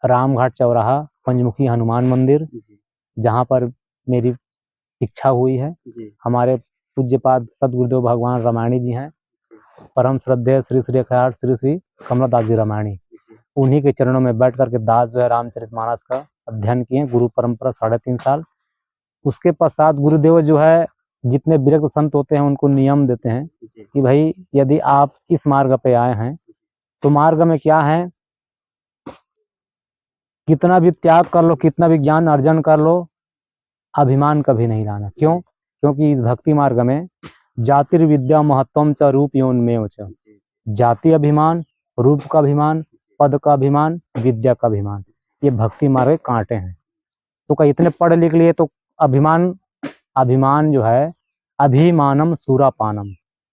S1: रामघाट चौराहा पंचमुखी हनुमान मंदिर,
S2: जी
S1: जहाँ पर मेरी शिक्षा हुई है।
S2: जी
S1: हमारे पूज्यपाद सदगुरुदेव भगवान रामायणी जी हैं, परम श्रद्धेय श्री श्री 108 श्री श्री कमलादास जी रामायणी।
S2: जी
S1: उन्हीं के चरणों में बैठ करके दास जो है रामचरितमानस का अध्ययन किए, गुरु परंपरा 3.5 साल। उसके पश्चात गुरुदेव जो है जितने विरक्त संत होते हैं उनको नियम देते हैं
S2: जी
S1: कि भाई यदि आप इस मार्ग पे आए हैं तो मार्ग में क्या है, कितना भी त्याग कर लो, कितना भी ज्ञान अर्जन कर लो, अभिमान कभी नहीं लाना। क्यों? क्योंकि इस भक्ति मार्ग में जातिर्विद्या महत्वम च रूप योन्मेव च। जाति अभिमान, रूप का अभिमान, पद का अभिमान, विद्या का अभिमान, ये भक्ति मार्ग के कांटे हैं। तो कहीं इतने पढ़ लिख लिए तो अभिमान, अभिमान जो है अभिमानम सूरापानम।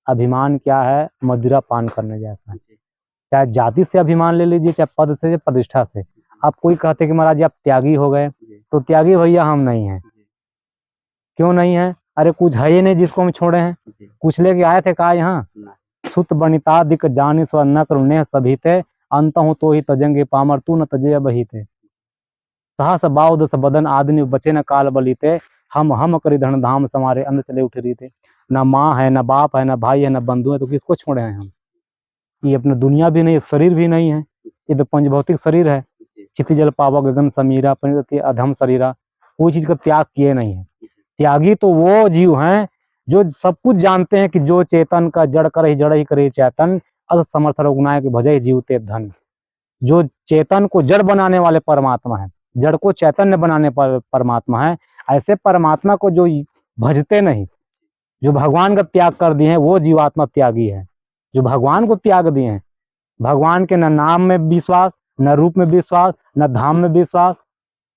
S1: अभिमान क्या है? मदिरा पान करने जैसा है। चाहे जाति से अभिमान ले लीजिए, चाहे पद से, प्रतिष्ठा से। आप कोई कहते कि महाराज जी आप त्यागी हो गए, तो त्यागी भैया हम नहीं हैं। क्यों नहीं है? अरे कुछ है ही नहीं जिसको हम छोड़े हैं। कुछ लेके आए थे कहा यहाँ, सुत बनिता दिक जानी स्व न करुणे सभी थे, अंत हूँ तो ही तजेंगे पामर तू न तजे बही थे। सहस बाउद स बदन आदमी बचे न काल बलीते, हम करी धन धाम समारे अंध चले उठ रही थे। न माँ है, न बाप है, न भाई है, न बंधु है, तो किसको छोड़े हैं हम? ये अपना दुनिया भी नहीं, शरीर भी नहीं है, ये तो पंचभौतिक शरीर है। चिति जल पावा गगन समीरा परिणति अधम शरीरा, कोई चीज का त्याग किए नहीं है। त्यागी तो वो जीव हैं जो सब कुछ जानते हैं कि जो चेतन का जड़ कर ही जड़ ही करे चेतन, अस समर्थ रघुनायक भजे जीवते धन। जो चेतन को जड़ बनाने वाले परमात्मा है, जड़ को चैतन्य बनाने पर परमात्मा है, ऐसे परमात्मा को जो भजते नहीं, जो भगवान का त्याग कर दिए हैं, वो जीवात्मा त्यागी है। जो भगवान को त्याग दिए हैं, भगवान के न नाम में विश्वास, न रूप में विश्वास, न धाम में विश्वास,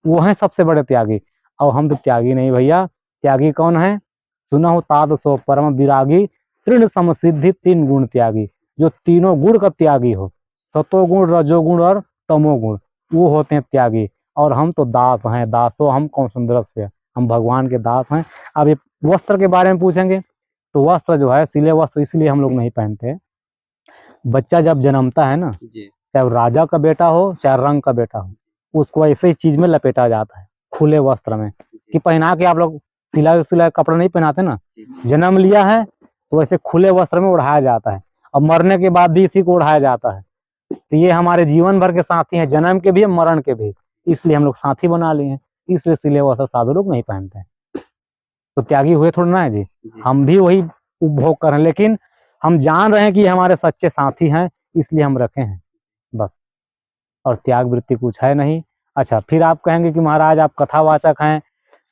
S1: वो है सबसे बड़े त्यागी। और हम तो त्यागी नहीं भैया। त्यागी कौन है? सुनहु तात सो परम विरागी, तृण समसिद्धि तीन गुण त्यागी। जो तीनों गुण का त्यागी हो, सतोगुण, रजोगुण और तमोगुण, वो होते हैं त्यागी। और हम तो दास हैं, दासो हम कौन सुंदर से, हम भगवान के दास हैं। अब ये वस्त्र के बारे में पूछेंगे तो वस्त्र जो है, सिले वस्त्र इसलिए हम लोग नहीं पहनते। बच्चा जब जन्मता है ना, चाहे वो राजा का बेटा हो चाहे रंग का बेटा हो, उसको ऐसे ही चीज में लपेटा जाता है, खुले वस्त्र में, कि पहना के आप लोग सिला कपड़ा नहीं पहनाते ना। जन्म लिया है तो ऐसे खुले वस्त्र में उड़ाया जाता है, और मरने के बाद भी इसी को उड़ाया जाता है। तो ये हमारे जीवन भर के साथी हैं, जन्म के भी मरण के भी, इसलिए हम लोग साथी बना लिए हैं। इसलिए सिले वस्त्र साधु लोग नहीं पहनते हैं। तो त्यागी हुए थोड़ा ना है जी, हम भी वही उपभोग कर रहे हैं, लेकिन हम जान रहे हैं कि ये हमारे सच्चे साथी हैं, इसलिए हम रखे हैं बस। और त्याग वृत्ति कुछ है नहीं। अच्छा, फिर आप कहेंगे कि महाराज आप कथावाचक हैं,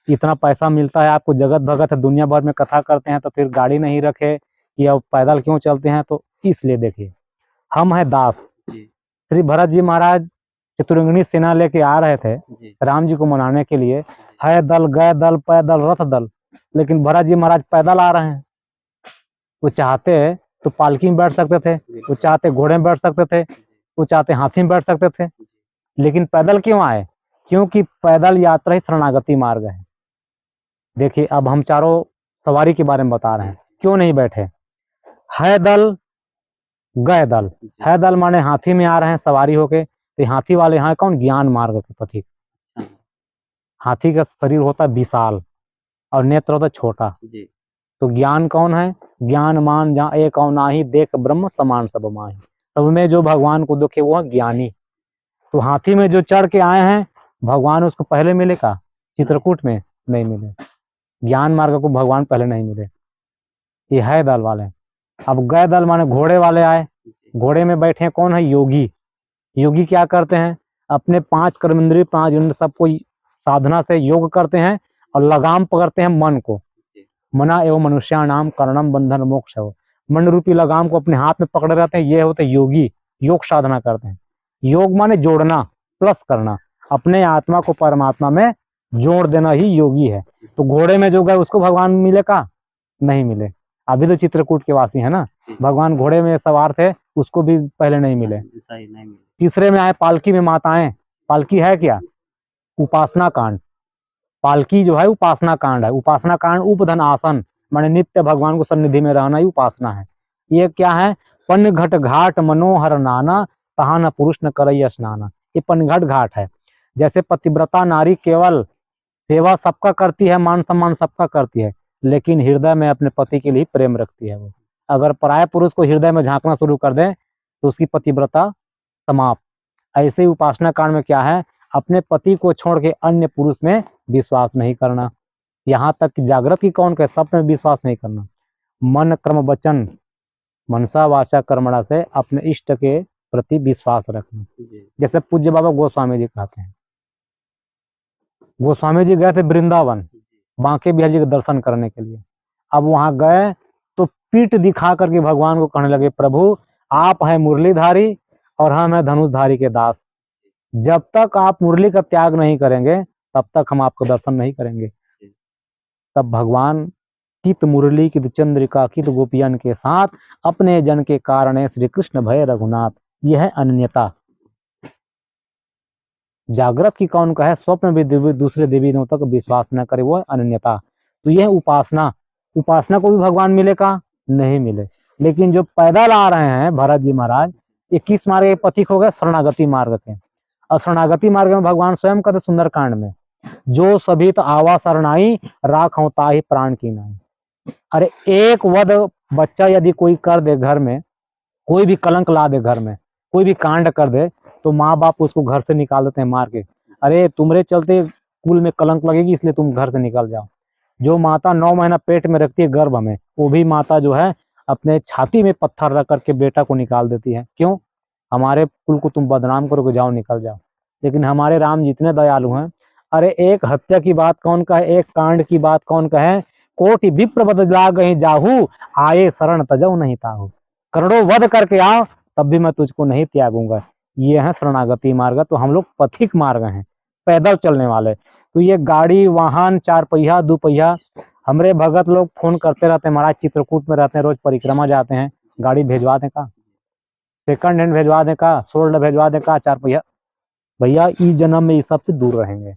S1: इतना पैसा मिलता है आपको, जगत भगत है, दुनिया भर में कथा करते हैं, तो फिर गाड़ी नहीं रखे या पैदल क्यों चलते हैं? तो इसलिए देखिए, हम हैं दास। श्री भरत जी महाराज चतुरंगिनी सेना लेके आ रहे थे राम जी को मनाने के लिए, है दल, गए दल, पैदल, रथ दल, लेकिन भरत जी महाराज पैदल आ रहे हैं। वो चाहते तो पालकी में बैठ सकते थे, वो चाहते घोड़े में बैठ सकते थे, वो चाहते हाथी में बैठ सकते थे, लेकिन पैदल क्यों आए? क्योंकि पैदल यात्रा ही शरणागति मार्ग है। देखिए, अब हम चारों सवारी के बारे में बता रहे हैं, क्यों नहीं बैठे? है दल, गए दल। है दल माने हाथी में आ रहे हैं सवारी होके, तो हाथी वाले यहाँ कौन? ज्ञान मार्ग के पथिक। हाथी का शरीर होता है विशाल और नेत्र होता है छोटा। तो ज्ञान कौन है? ज्ञान मान जहाँ एक और नाही, देख ब्रह्म समान सब माही। सब में जो भगवान को देखे वो है ज्ञानी। तो हाथी में जो चढ़ के आए हैं, भगवान उसको पहले मिले का? चित्रकूट में नहीं मिले। ज्ञान मार्ग को भगवान पहले नहीं मिले। ये है दल वाले। अब गए दल माने घोड़े वाले आए, घोड़े में बैठे हैं कौन है? योगी। योगी क्या करते हैं? अपने 5 कर्मेंद्रिय, 5 इंद्र सबको साधना से योग करते हैं और लगाम पकड़ते हैं मन को। मना एवं मनुष्या नाम करणम बंधन मोक्ष हो। मन रूपी लगाम को अपने हाथ में पकड़े रहते हैं, ये होते योगी, योग साधना करते हैं। योग माने जोड़ना, प्लस करना, अपने आत्मा को परमात्मा में जोड़ देना ही योगी है। तो घोड़े में जो गए उसको भगवान मिले का? नहीं मिले। अभी तो चित्रकूट के वासी है ना, भगवान घोड़े में सवार थे, उसको भी पहले नहीं मिले। तीसरे में आए पालकी में माताएं। पालकी है क्या? उपासना कांड। पालकी जो है उपासना कांड है। उपासना कांड उपधन आसन माने नित्य भगवान को सन्निधि में रहना ही उपासना है। ये क्या है? पन घट घाट मनोहर नाना, तहा न पुरुष न करई स्नाना। ये पनघट घाट है। जैसे पतिव्रता नारी केवल सेवा सबका करती है, मान सम्मान सबका करती है, लेकिन हृदय में अपने पति के लिए प्रेम रखती है। वो अगर पराय पुरुष को हृदय में झांकना शुरू कर दे तो उसकी पतिव्रता समाप्त। ऐसे ही उपासना कांड में क्या है? अपने पति को छोड़ के अन्य पुरुष में विश्वास नहीं करना। यहाँ तक कि जागृत की कौन के सब में विश्वास नहीं करना। मन कर्म वचन मनसा वाचा कर्मणा से अपने इष्ट के प्रति विश्वास रखना। जैसे पूज्य बाबा गोस्वामी जी कहते हैं, गोस्वामी जी गए थे वृंदावन बांके बिहारी जी के दर्शन करने के लिए। अब वहां गए तो पीठ दिखा करके भगवान को कहने लगे, प्रभु आप हैं मुरलीधारी और हम हैं धनुषधारी के दास। जब तक आप मुरली का त्याग नहीं करेंगे तब तक हम आपको दर्शन नहीं करेंगे। तब भगवान कित मुरली कित चंद्रिका कित गोपियन के साथ अपने जन के कारण श्री कृष्ण भय रघुनाथ। यह है अनन्यता। जागृत की कौन का है? स्वप्न में भी दूसरे देवी देवता को विश्वास न करे, वो है अनन्यता। तो यह उपासना। उपासना को भी भगवान मिले का? नहीं मिले। लेकिन जो पैदल आ रहे हैं भरत जी महाराज, ये किस मार्ग के पथिक हो गए? शरणागति मार्ग के। और शरणागति मार्ग में भगवान स्वयं कहते सुंदरकांड में, जो सभी तो आवा शरणाई राखौ ताहि प्राण की नाई। अरे एक वध बच्चा यदि कोई कर दे घर में, कोई भी कलंक ला दे घर में, कोई भी कांड कर दे, तो माँ बाप उसको घर से निकाल देते हैं मार के। अरे तुम्हारे चलते कुल में कलंक लगेगी इसलिए तुम घर से निकल जाओ। जो माता 9 महीना पेट में रखती है गर्भ में, वो भी माता जो है अपने छाती में पत्थर रख करके बेटा को निकाल देती है। क्यों? हमारे कुल को तुम बदनाम करोगे, जाओ निकल जाओ। लेकिन हमारे राम जितने दयालु हैं, अरे एक हत्या की बात कौन कहे, एक कांड की बात कौन कहे, कोटि विप्र बदला गई जाहू, आए शरण तजऊ नहीं ताहू। करोड़ों वध करके आओ तब भी मैं तुझको नहीं त्यागूंगा। ये है शरणागति मार्ग। तो हम लोग पथिक मार्ग हैं, पैदल चलने वाले। तो ये गाड़ी वाहन चार पहिया दो पहिया, हमरे भगत लोग फोन करते रहते हैं, महाराज चित्रकूट में रहते हैं, रोज परिक्रमा जाते हैं, गाड़ी भेजवा दें का, सेकंड हैंड भेजवा दें का, सोल्ड भेजवा दें का, चार पहिया। भैया इस जन्म में इस सब से दूर रहेंगे।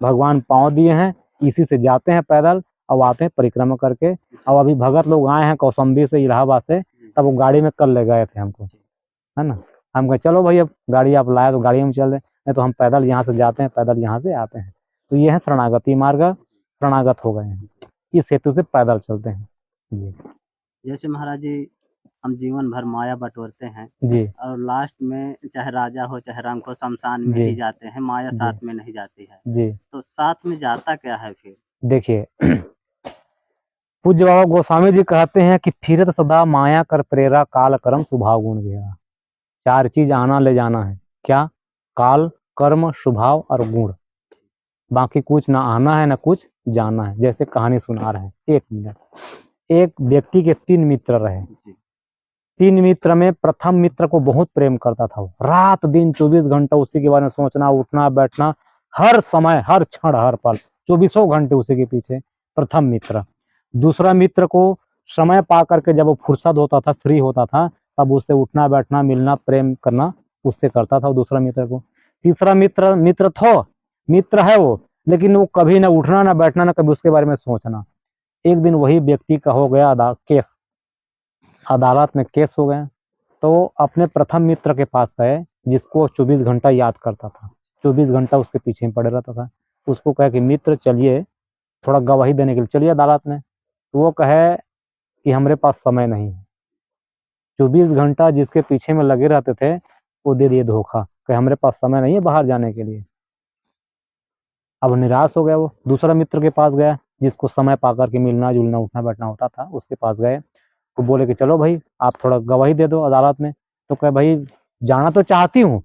S1: भगवान पाँव दिए हैं, इसी से जाते हैं पैदल और आते हैं परिक्रमा करके। अब अभी भगत लोग आए हैं कौसम्बी से, इलाहाबाद से, तब वो गाड़ी में कल ले गए थे हमको, है ना। हम कहे चलो भाई अब गाड़ी आप लाए तो गाड़ी में चल रहे, नहीं तो हम पैदल यहाँ से जाते हैं, पैदल यहाँ से आते हैं। तो ये है शरणागति मार्ग, शरणागत हो गए हैं, इस हेतु से पैदल चलते हैं जी।
S2: जैसे महाराज जी हम जीवन भर माया बटोरते हैं
S1: जी
S2: और लास्ट में चाहे राजा हो चाहे राम को शमशान में
S1: जी
S2: ही जाते हैं, माया
S1: जी
S2: साथ में नहीं जाती है।
S1: जी।
S2: तो साथ में जाता क्या है फिर?
S1: देखिए पूज्य बाबा गोस्वामी जी कहते हैं कि फिरत सदा माया कर प्रेरा, काल कर्म स्वभाव गुण घेरा। चार चीज आना ले जाना है, क्या? काल, कर्म, स्वभाव और गुण। बाकी कुछ ना आना है ना कुछ जाना है। जैसे कहानी सुना रहे हैं, एक मिनट। एक व्यक्ति के 3 मित्र रहे। 3 मित्र में प्रथम मित्र को बहुत प्रेम करता था वो, रात दिन 24 घंटा उसी के बारे में सोचना, उठना बैठना, हर समय हर क्षण हर पल 24 घंटे उसी के पीछे, प्रथम मित्र। दूसरा मित्र को समय पा करके जब वो फुर्सत होता था, फ्री होता था, तब उससे उठना बैठना मिलना प्रेम करना उससे करता था दूसरा मित्र को। तीसरा मित्र मित्र है वो, लेकिन वो कभी ना उठना ना बैठना ना कभी उसके बारे में सोचना। एक दिन वही व्यक्ति का हो गया केस, अदालत में केस हो गया। तो अपने प्रथम मित्र के पास गए जिसको 24 घंटा याद करता था, 24 घंटा उसके पीछे में पड़े रहता था। उसको कहे कि मित्र चलिए थोड़ा गवाही देने के लिए चलिए अदालत में। तो वो कहे कि हमारे पास समय नहीं है। 24 घंटा जिसके पीछे में लगे रहते थे वो दे दिए धोखा, कि हमारे पास समय नहीं है बाहर जाने के लिए। अब निराश हो गया, वो दूसरा मित्र के पास गया जिसको समय पा करके मिलना जुलना उठना बैठना होता था, उसके पास गए। तो बोले कि चलो भाई आप थोड़ा गवाही दे दो अदालत में। तो कहे भाई जाना तो चाहती हूँ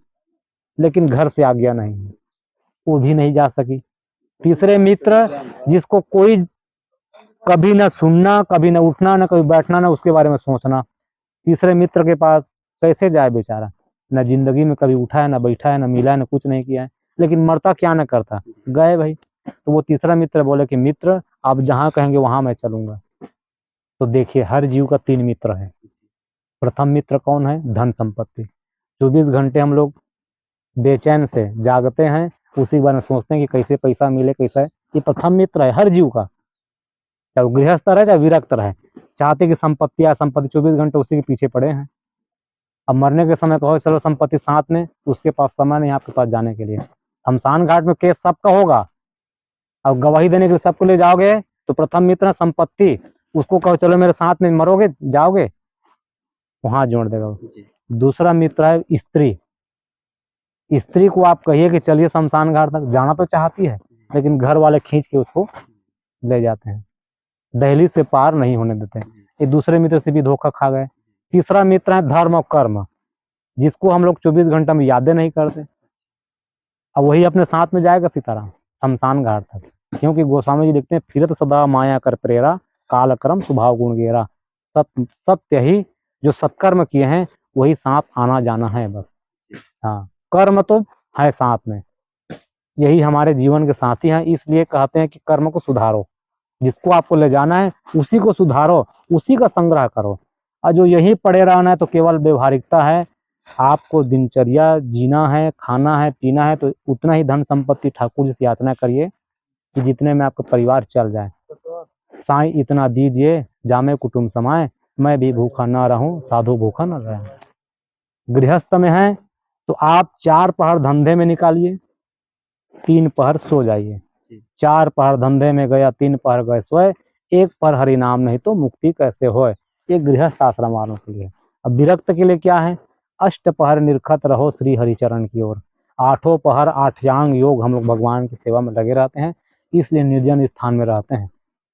S1: लेकिन घर से आज्ञा नहीं है, वो भी नहीं जा सकी। तीसरे मित्र जिसको कोई कभी ना सुनना, कभी ना उठना, ना कभी बैठना, ना उसके बारे में सोचना, तीसरे मित्र के पास कैसे जाए बेचारा? ना जिंदगी में कभी उठा है, ना बैठा है, ना मिला है, ना कुछ नहीं किया है, लेकिन मरता क्या ना करता, गए भाई। तो वो तीसरा मित्र बोले कि मित्र आप जहाँ कहेंगे वहां मैं चलूंगा। तो देखिए हर जीव का 3 मित्र है। प्रथम मित्र कौन है? धन संपत्ति। 24 घंटे हम लोग बेचैन से जागते हैं, उसी बारे में सोचते हैं कि कैसे पैसा मिले, कैसा है। ये प्रथम मित्र है हर जीव का, चाहे वो गृहस्थ रहे चाहे विरक्त रहे, चाहते कि संपत्ति 24 घंटे उसी के पीछे पड़े हैं। अब मरने के समय कहो चलो संपत्ति साथ में, उसके पास समय नहीं आपके पास जाने के लिए। शमशान घाट में केस सबका होगा, अब गवाही देने के लिए सबको ले जाओगे तो प्रथम मित्र संपत्ति, उसको कहो चलो मेरे साथ में मरोगे जाओगे, वहां जोड़ देगा वो। दूसरा मित्र है स्त्री। स्त्री को आप कहिए कि चलिए शमशान घाट तक, जाना तो चाहती है लेकिन घर वाले खींच के उसको ले जाते हैं, दहलीज से पार नहीं होने देते। ये दूसरे मित्र से भी धोखा खा गए। तीसरा मित्र है धर्म और कर्म, जिसको हम लोग 24 घंटा में यादें नहीं करते। अब वही अपने साथ में जाएगा सीताराम शमशान घाट तक, क्योंकि गोस्वामी जी लिखते हैं फिरत सदा माया कर प्रेरा, काल कर्म स्वभाव गुण गेरा। सत्य ही जो सत्कर्म किए हैं वही साथ आना जाना है बस। हाँ कर्म तो है साथ में, यही हमारे जीवन के साथी हैं। इसलिए कहते हैं कि कर्म को सुधारो, जिसको आपको ले जाना है उसी को सुधारो, उसी का संग्रह करो। और जो यही पड़े रहना है तो केवल व्यवहारिकता है। आपको दिनचर्या जीना है, खाना है, पीना है, तो उतना ही धन संपत्ति ठाकुर जी से याचना करिए कि जितने में आपका परिवार चल जाए। साईं इतना दीजिए जामे कुटुंब समाए, मैं भी भूखा ना रहूं साधु भूखा न रहे। गृहस्थ में है तो आप 4 पहर धंधे में निकालिए, 3 पहर सो जाइए। 4 पहर धंधे में गया, 3 पहर गए सोए, 1 पहर हरि नाम नहीं तो मुक्ति कैसे होए। ये गृहस्थ आश्रम वालों के लिए। अब विरक्त के लिए क्या है? अष्ट पहर निरखत रहो श्री हरिचरण की ओर। 8 पहर 8 योग हम लोग भगवान की सेवा में लगे रहते हैं, इसलिए निर्जन स्थान में रहते हैं।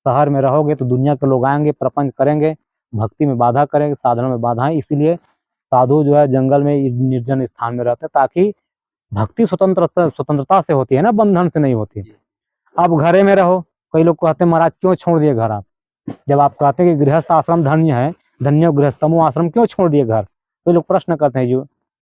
S1: शहर में रहोगे तो दुनिया के लोग आएंगे, प्रपंच करेंगे, भक्ति में बाधा करेंगे, साधनों में बाधाएं। इसीलिए साधु जो है जंगल में निर्जन स्थान में रहते हैं, ताकि भक्ति स्वतंत्रता से होती है ना, बंधन से नहीं होती। आप घरे में रहो, कई लोग कहते हैं महाराज क्यों छोड़ दिए घर आप, जब आप कहते हैं कि गृहस्थ आश्रम धन्य है, धन्य गृहस्थ समूह आश्रम, क्यों छोड़ दिए घर? कई लोग प्रश्न करते हैं जो